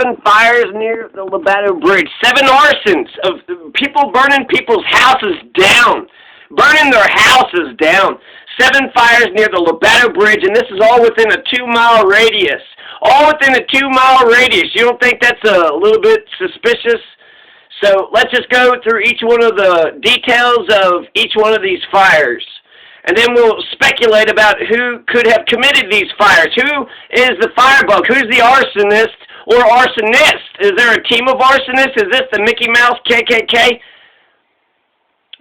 7 fires near the Lobato Bridge. 7 arsons of people burning people's houses down. Burning their houses down. 7 fires near the Lobato Bridge, and this is all within a 2-mile radius. All within a 2-mile radius. You don't think that's a little bit suspicious? So let's just go through each one of the details of each one of these fires. And then we'll speculate about who could have committed these fires. Who is the firebug? Who's the arsonist or arsonist? Is there a team of arsonists? Is this the Mickey Mouse KKK?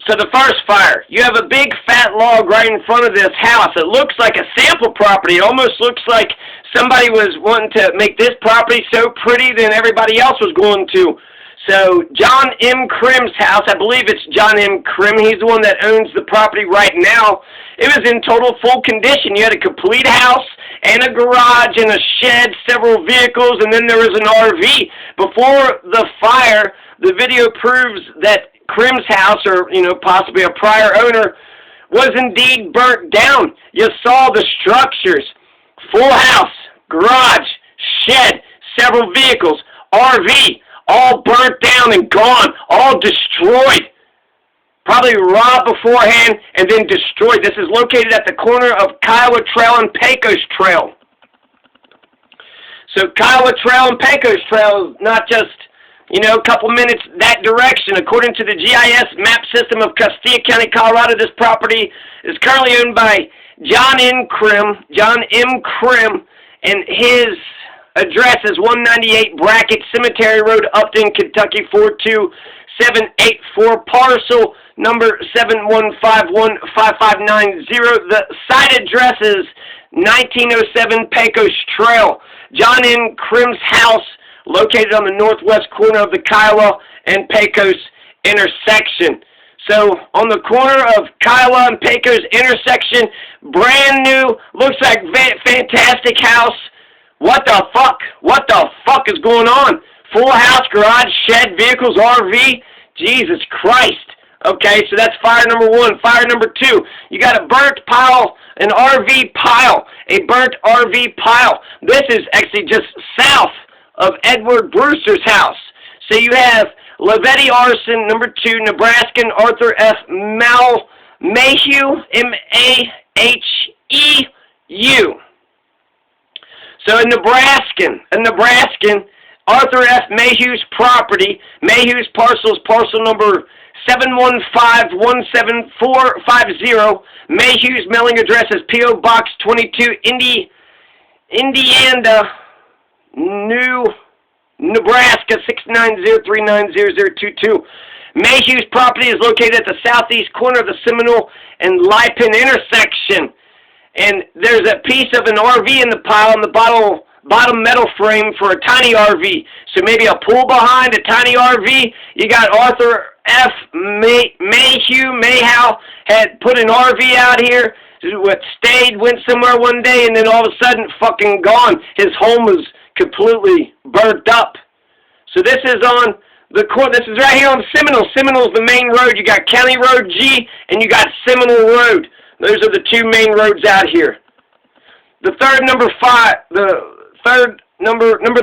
So the first fire, you have a big fat log right in front of this house. It looks like a sample property. It almost looks like somebody was wanting to make this property so pretty than everybody else was going to. So John M. Krimm's house, I believe it's John M. Krimm. He's the one that owns the property right now. It was in total full condition. You had a complete house and a garage and a shed, several vehicles, and then there was an RV. Before the fire, the video proves that Krimm's house, or possibly a prior owner, was indeed burnt down. You saw the structures: full house, garage, shed, several vehicles, RV, all burnt down and gone, all destroyed. Probably robbed beforehand and then destroyed. This is located at the corner of Kiowa Trail and Pecos Trail. So Kiowa Trail and Pecos Trail is not just a couple minutes that direction. According to the GIS map system of Costilla County, Colorado, this property is currently owned by John M. Krimm, and his address is 198 Brackett Cemetary Rd, Upton, Kentucky, 42784, parcel number 7151559. The site address is 1907 Pecos Trail. John M. Krimm's house, located on the northwest corner of the Kiowa and Pecos Intersection. So, on the corner of Kiowa and Pecos Intersection, brand new, looks like fantastic house. What the fuck? What the fuck is going on? Full house, garage, shed, vehicles, RV. Jesus Christ. Okay, so that's fire number 1. Fire number 2, you got a burnt pile, an RV pile, a burnt RV pile. This is actually just south of Edward Brewster's house. So you have Luveti Arson, number 2, Nebraskan Arthur F, Maheu, M-A-H-E-U. So a Nebraskan, Arthur F. Maheu's property. Maheu's parcel is parcel number 7151740. Maheu's mailing address is P.O. Box 22, Indianda, Nebraska 690390022. Maheu's property is located at the southeast corner of the Seminole and Lipan Intersection. And there's a piece of an RV in the pile on the bottom metal frame for a tiny RV. So maybe a pool behind, a tiny RV. You got Arthur F. Maheu had put an RV out here, went somewhere one day, and then all of a sudden fucking gone. His home was completely burnt up. So this is on the corner. This is right here on Seminole. Seminole is the main road. You got County Road G and you got Seminole Road. Those are the 2 main roads out here. The third number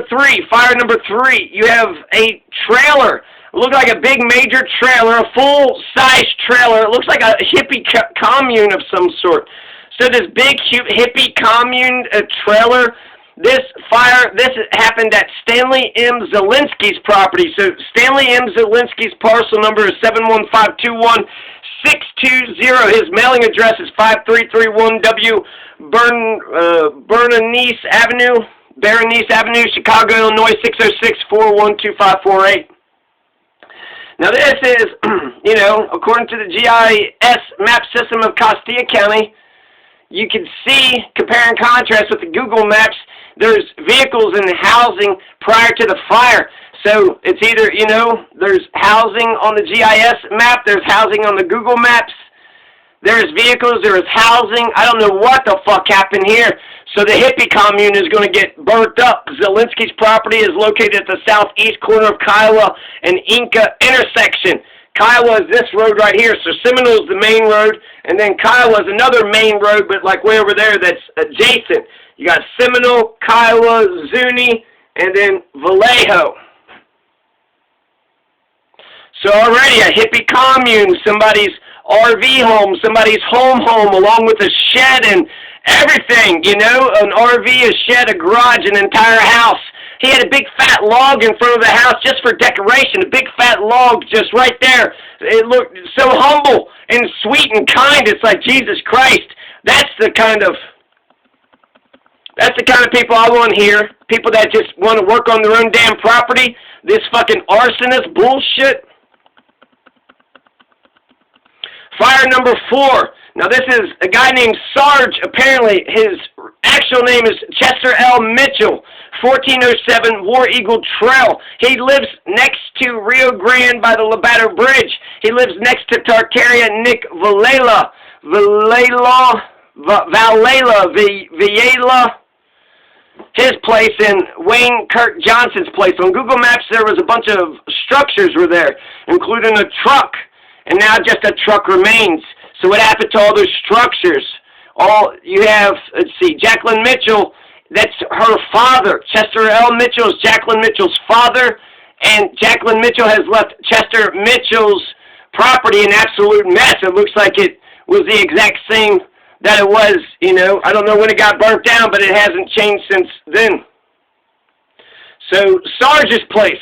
3, fire number 3. You have a trailer. It looks like a big major trailer, a full-size trailer. It looks like a hippie commune of some sort. So this big hippie commune trailer. This happened at Stanley M. Zielinski's property. So Stanley M. Zielinski's parcel number is 71521-620. His mailing address is 5331 W. Berenice Avenue, Chicago, Illinois, 606-412-548. Now this is, according to the GIS map system of Costilla County, you can see, compare and contrast with the Google Maps, there's vehicles and housing prior to the fire. So it's either, there's housing on the GIS map, there's housing on the Google Maps, there's vehicles, there's housing. I don't know what the fuck happened here. So the hippie commune is going to get burnt up. Zielinski's property is located at the southeast corner of Kiowa and Inca Intersection. Kiowa is this road right here. So Seminole is the main road, and then Kiowa is another main road, but like way over there that's adjacent. You got Seminole, Kiowa, Zuni, and then Vallejo. So already a hippie commune, somebody's RV home, somebody's home, along with a shed and everything, you know, an RV, a shed, a garage, an entire house. He had a big fat log in front of the house just for decoration, a big fat log just right there. It looked so humble and sweet and kind. It's like, Jesus Christ, that's the kind of people I want here. People that just want to work on their own damn property. This fucking arsonist bullshit. Fire number 4. Now this is a guy named Sarge. Apparently his actual name is Chester L. Mitchell, 1407 War Eagle Trail. He lives next to Rio Grande by the Lobato Bridge. He lives next to Tartaria Nick Villela. His place, and Wayne Kirk Johnson's place. On Google Maps there was a bunch of structures were there, including a truck. And now just a truck remains. So what happened to all those structures? All you have, let's see, Jacqueline Mitchell, that's her father. Chester L. Mitchell is Jacqueline Mitchell's father, and Jacqueline Mitchell has left Chester Mitchell's property in absolute mess. It looks like it was the exact same that it was, you know. I don't know when it got burnt down, but it hasn't changed since then. So Sarge's place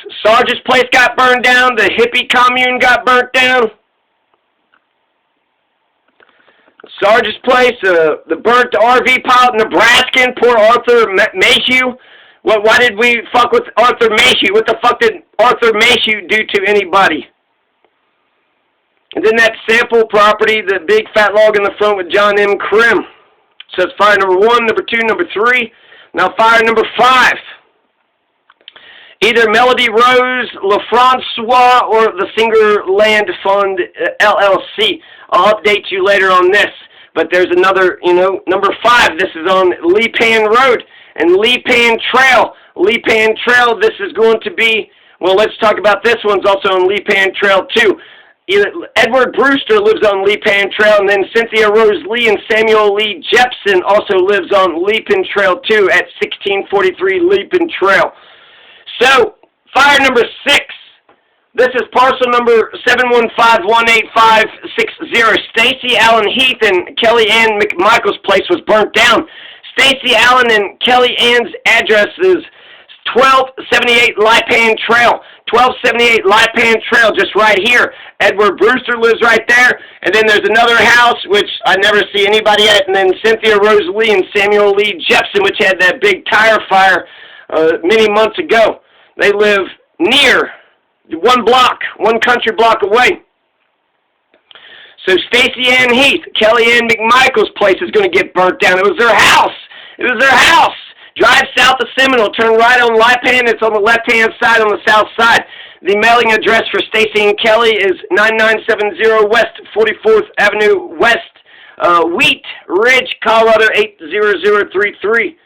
got burned down. The hippie commune got burnt down. Sarge's place, the burnt RV pile, Nebraskan, poor Arthur Maheu. Why did we fuck with Arthur Maheu? What the fuck did Arthur Maheu do to anybody? And then that sample property, the big fat log in the front with John M. Krimm. So that's fire number 1, number 2, number 3. Now fire number 5. Either Melody Rose, LaFrancois, or the Singer Land Fund, LLC. I'll update you later on this. But there's another, you know, number 5. This is on Lipan Road and Lipan Trail. Lipan Trail, this is going to be, well, let's talk about this one's also on Lipan Trail too. Edward Brewster lives on Lipan Trail, and then Cynthia Rose Lee and Samuel Lee Jepson also lives on Lipan Trail too at 1643 Lipan Trail. So, fire number 6. This is parcel number 715-18560. Stacy Allen Heath and Kelly Ann McMichael's place was burnt down. Stacy Allen and Kelly Ann's address is 1278 Lipan Trail. 1278 Lipan Trail, just right here. Edward Brewster lives right there. And then there's another house, which I never see anybody at. And then Cynthia Rose Lee and Samuel Lee Jepson, which had that big tire fire many months ago. They live near, one country block away. So Stacy Ann Heath, Kelly Ann McMichael's place is going to get burnt down. It was their house. It was their house. Drive south of Seminole, turn right on Lipan. It's on the left-hand side on the south side. The mailing address for Stacy and Kelly is 9970 West 44th Avenue West, Wheat Ridge, Colorado 80033.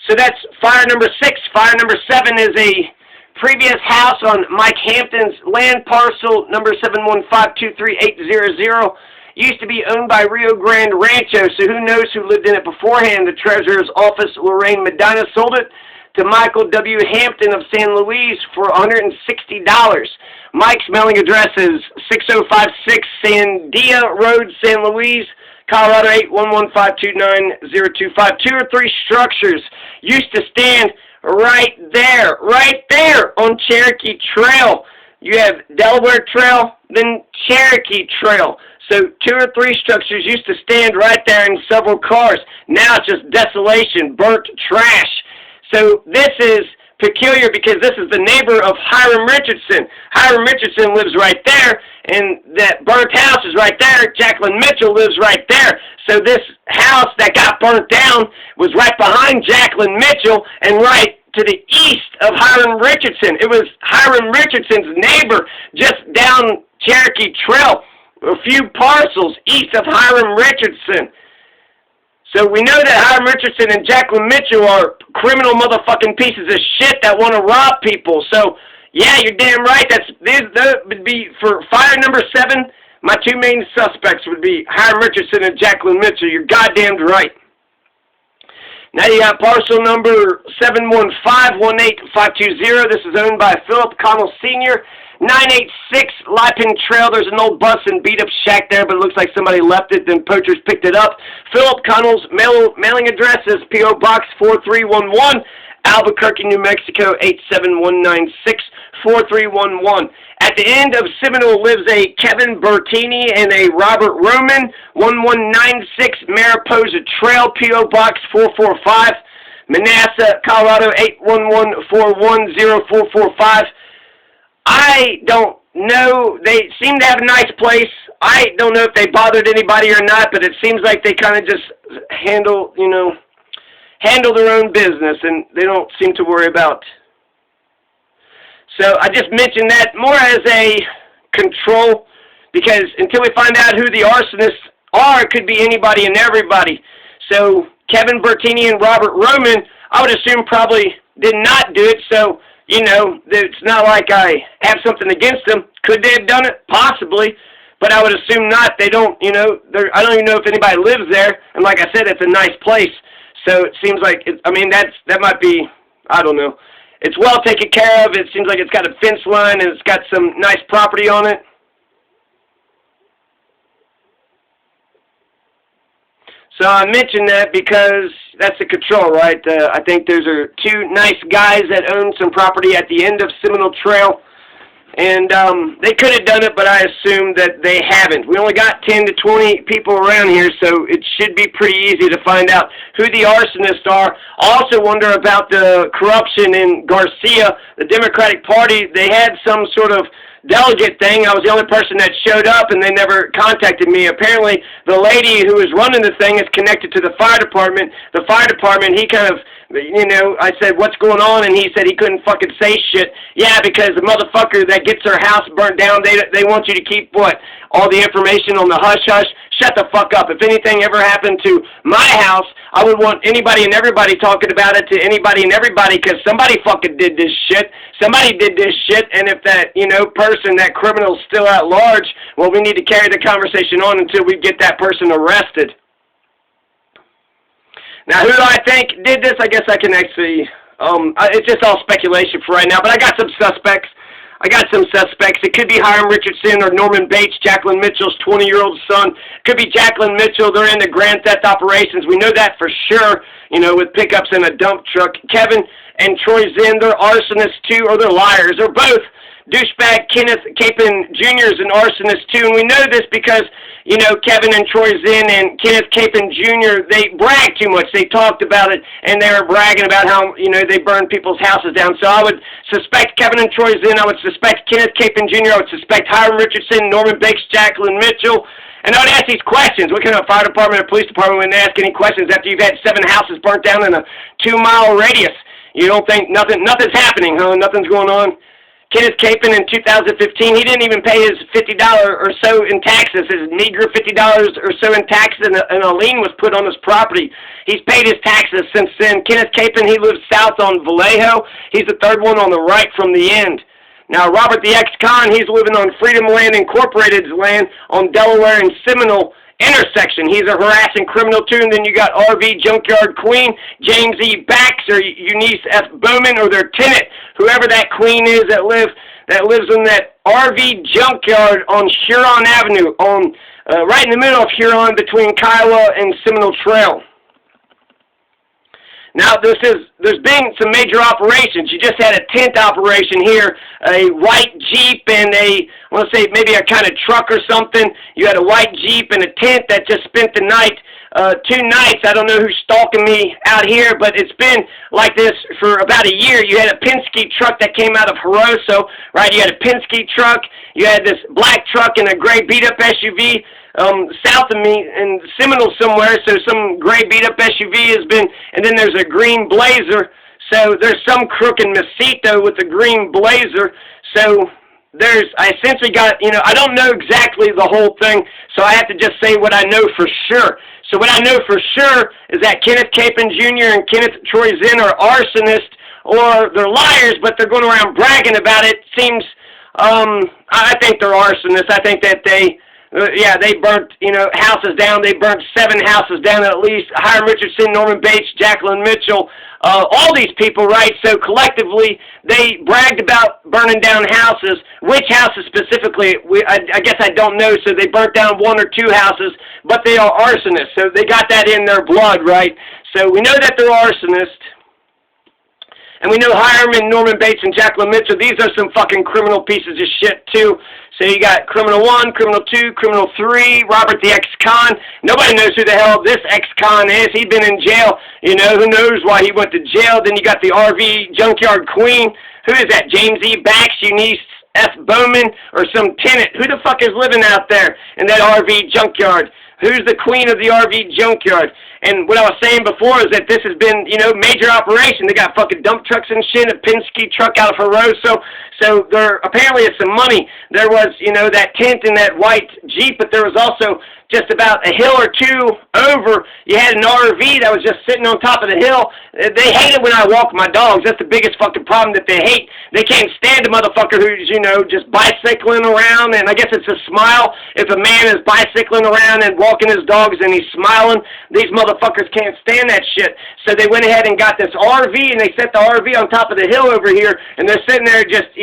So that's fire number 6. Fire number 7 is a previous house on Mike Hampton's land parcel, number 715-23800. Used to be owned by Rio Grande Rancho, so who knows who lived in it beforehand. The treasurer's office, Lorraine Medina, sold it to Michael W. Hampton of San Luis for $160. Mike's mailing address is 6056 Sandia Road, San Luis, Colorado 811-529-0252. 2 or 3 structures used to stand right there on Cherokee Trail. You have Delaware Trail, then Cherokee Trail. So 2 or 3 structures used to stand right there in several cars. Now it's just desolation, burnt trash. So this is peculiar because this is the neighbor of Hiram Richardson. Hiram Richardson lives right there, and that burnt house is right there. Jacqueline Mitchell lives right there. So this house that got burnt down was right behind Jacqueline Mitchell and right to the east of Hiram Richardson. It was Hiram Richardson's neighbor just down Cherokee Trail, a few parcels east of Hiram Richardson. So we know that Hiram Richardson and Jacqueline Mitchell are criminal motherfucking pieces of shit that want to rob people. So, yeah, you're damn right. That would be, for fire number 7, my 2 main suspects would be Hiram Richardson and Jacqueline Mitchell. You're goddamn right. Now you got parcel number 7151852. This is owned by Philip Connell Sr., 986 Lipan Trail. There's an old bus and beat-up shack there, but it looks like somebody left it, then poachers picked it up. Philip Connell's mailing address is P.O. Box 4311, Albuquerque, New Mexico, 87196, 4311. At the end of Seminole lives a Kevin Bertini and a Robert Roman, 1196 Mariposa Trail, P.O. Box 445, Manassas, Colorado, 811410445. I don't know. They seem to have a nice place. I don't know if they bothered anybody or not, but it seems like they kind of just handle their own business, and they don't seem to worry about. So I just mentioned that more as a control, because until we find out who the arsonists are, it could be anybody and everybody. So Kevin Bertini and Robert Roman, I would assume probably did not do it, so, you know, it's not like I have something against them. Could they have done it? Possibly. But I would assume not. They don't, I don't even know if anybody lives there. And like I said, it's a nice place. So it seems like, that might be, I don't know. It's well taken care of. It seems like it's got a fence line and it's got some nice property on it. So I mentioned that because that's the control, right? I think those are two nice guys that own some property at the end of Seminole Trail. And they could have done it, but I assume that they haven't. We only got 10 to 20 people around here, so it should be pretty easy to find out who the arsonists are. I also wonder about the corruption in Garcia, the Democratic Party. They had some sort of delegate thing. I was the only person that showed up, and they never contacted me. Apparently, the lady who is running the thing is connected to the fire department. The fire department, he kind of, I said, what's going on? And he said he couldn't fucking say shit. Yeah, because the motherfucker that gets their house burnt down, they want you to keep, what, all the information on the hush-hush? Shut the fuck up. If anything ever happened to my house, I would want anybody and everybody talking about it to anybody and everybody, because somebody fucking did this shit. Somebody did this shit, and if that, person, that criminal's still at large, well, we need to carry the conversation on until we get that person arrested. Now, who do I think did this? I guess I can actually, it's just all speculation for right now, but I got some suspects. It could be Hiram Richardson or Norman Bates, Jacqueline Mitchell's 20-year-old son. Could be Jacqueline Mitchell. They're into grand theft operations. We know that for sure, with pickups and a dump truck. Kevin and Troy Zinn, they're arsonists too, or they're liars. They're both. Douchebag Kenneth Capon Jr. is an arsonist too, and we know this because, Kevin and Troy Zinn and Kenneth Capon Jr., they brag too much. They talked about it, and they were bragging about how, they burn people's houses down. So I would suspect Kevin and Troy Zinn. I would suspect Kenneth Capon Jr. I would suspect Hiram Richardson, Norman Bates, Jacqueline Mitchell. And I would ask these questions. What kind of fire department or police department wouldn't ask any questions after you've had 7 houses burnt down in a 2-mile radius? You don't think nothing's happening, huh? Nothing's going on? Kenneth Capon in 2015, he didn't even pay his $50 or so in taxes, his meager $50 or so in taxes, and a lien was put on his property. He's paid his taxes since then. Kenneth Capon, he lives south on Vallejo. He's the third one on the right from the end. Now, Robert the ex-con, he's living on Freedom Land Incorporated's land on Delaware and Seminole Intersection. He's a harassing criminal too. And then you got RV Junkyard Queen, James E. Bax, or Eunice F. Bowman, or their tenant, whoever that queen is that lives in that RV junkyard on Huron Avenue, on right in the middle of Huron between Kiowa and Seminole Trail. Now, there's been some major operations. You just had a tent operation here, a white Jeep and I want to say maybe a kind of truck or something. You had a white Jeep and a tent that just spent the night, 2 nights. I don't know who's stalking me out here, but it's been like this for about a year. You had a Penske truck that came out of Jaroso, right? You had a Penske truck. You had this black truck and a gray beat-up SUV. South of me in Seminole somewhere, so some gray beat-up SUV has been, and then there's a green Blazer, so there's some crook in Mesito with the green Blazer, so I essentially got, I don't know exactly the whole thing, so I have to just say what I know for sure. So what I know for sure is that Kenneth Capon Jr. and Kenneth Troy Zinn are arsonists, or they're liars, but they're going around bragging about it. Seems, I think they're arsonists. I think that they Yeah, they burnt, houses down. They burnt 7 houses down at least. Hiram Richardson, Norman Bates, Jacqueline Mitchell, all these people, right? So collectively, they bragged about burning down houses. Which houses specifically, I guess I don't know. So they burnt down 1 or 2 houses, but they are arsonists. So they got that in their blood, right? So we know that they're arsonists. And we know Hiram and Norman Bates and Jacqueline Mitchell, these are some fucking criminal pieces of shit, too. So you got Criminal 1, Criminal 2, Criminal 3, Robert the ex-con. Nobody knows who the hell this ex-con is. He'd been in jail. Who knows why he went to jail. Then you got the RV Junkyard Queen. Who is that? James E. Bax, Eunice F. Bowman, or some tenant? Who the fuck is living out there in that RV junkyard? Who's the queen of the RV junkyard? And what I was saying before is that this has been, major operation. They got fucking dump trucks and shit, a Penske truck out of Hermoso. So there apparently is some money. There was, that tent in that white Jeep, but there was also just about a hill or 2 over, you had an RV that was just sitting on top of the hill. They hate it when I walk my dogs. That's the biggest fucking problem that they hate. They can't stand a motherfucker who's, just bicycling around, and I guess it's a smile. If a man is bicycling around and walking his dogs and he's smiling, these motherfuckers can't stand that shit. So they went ahead and got this RV, and they set the RV on top of the hill over here, and they're sitting there just,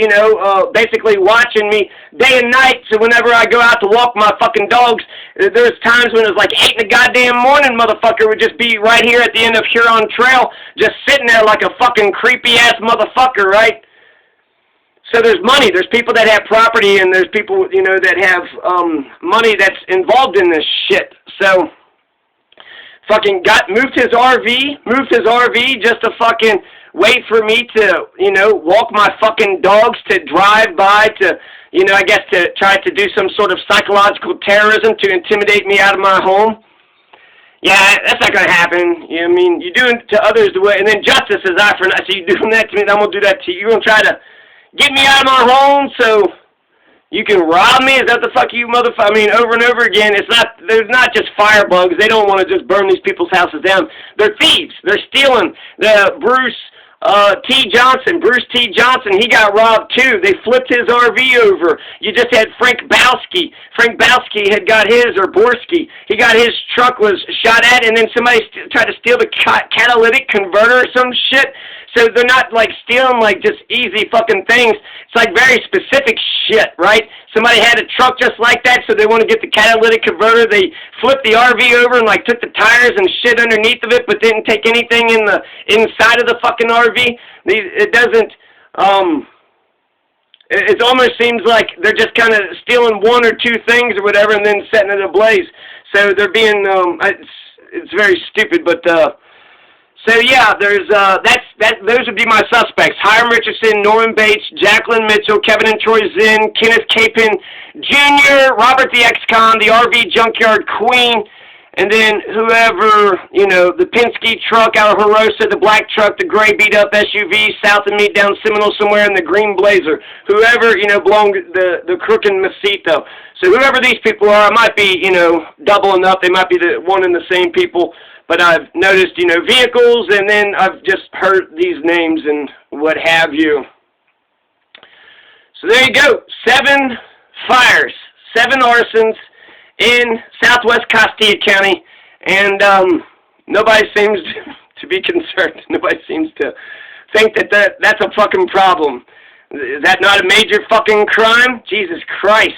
basically watching me day and night. So whenever I go out to walk my fucking dogs, there's times when it's like 8 in the goddamn morning, motherfucker would just be right here at the end of Huron Trail, just sitting there like a fucking creepy-ass motherfucker, right? So there's money. There's people that have property, and there's people, that have money that's involved in this shit. So fucking moved his RV just to fucking wait for me to, walk my fucking dogs, to drive by, to, I guess to try to do some sort of psychological terrorism to intimidate me out of my home. Yeah, that's not going to happen. You do it to others the way, and then justice is eye for an eye. So you're doing that to me, then I'm going to do that to you. You're going to try to get me out of my home so you can rob me? Is that the fuck you motherfucker? Over and over again, there's not just firebugs. They don't want to just burn these people's houses down. They're thieves. They're stealing. Bruce T. Johnson, he got robbed too. They flipped his RV over. You just had Frank Bowski. Frank Bowski had got his, or Borski. He got his truck was shot at, and then somebody tried to steal the catalytic converter or some shit. So they're not like stealing like just easy fucking things. It's like very specific shit, right? Somebody had a truck just like that, so they want to get the catalytic converter. They flipped the RV over and like took the tires and shit underneath of it, but didn't take anything in the inside of the fucking RV. It doesn't. It almost seems like they're just kind of stealing 1 or 2 things or whatever, and then setting it ablaze. So they're being. It's very stupid, but. So yeah, there's those would be my suspects: Hiram Richardson, Norman Bates, Jacqueline Mitchell, Kevin and Troy Zinn, Kenneth Capin Jr., Robert the ex-con, the RV Junkyard Queen, and then whoever, the Penske truck out of Hermoso, the black truck, the gray beat-up SUV south of me down Seminole somewhere, in the green Blazer. Whoever, belonged the crook and Mesito. So whoever these people are, I might be, doubling up. They might be the one and the same people. But I've noticed, vehicles, and then I've just heard these names and what have you. So there you go. 7 fires, 7 arsons in southwest Costilla County, and nobody seems to be concerned. Nobody seems to think that's a fucking problem. Is that not a major fucking crime? Jesus Christ.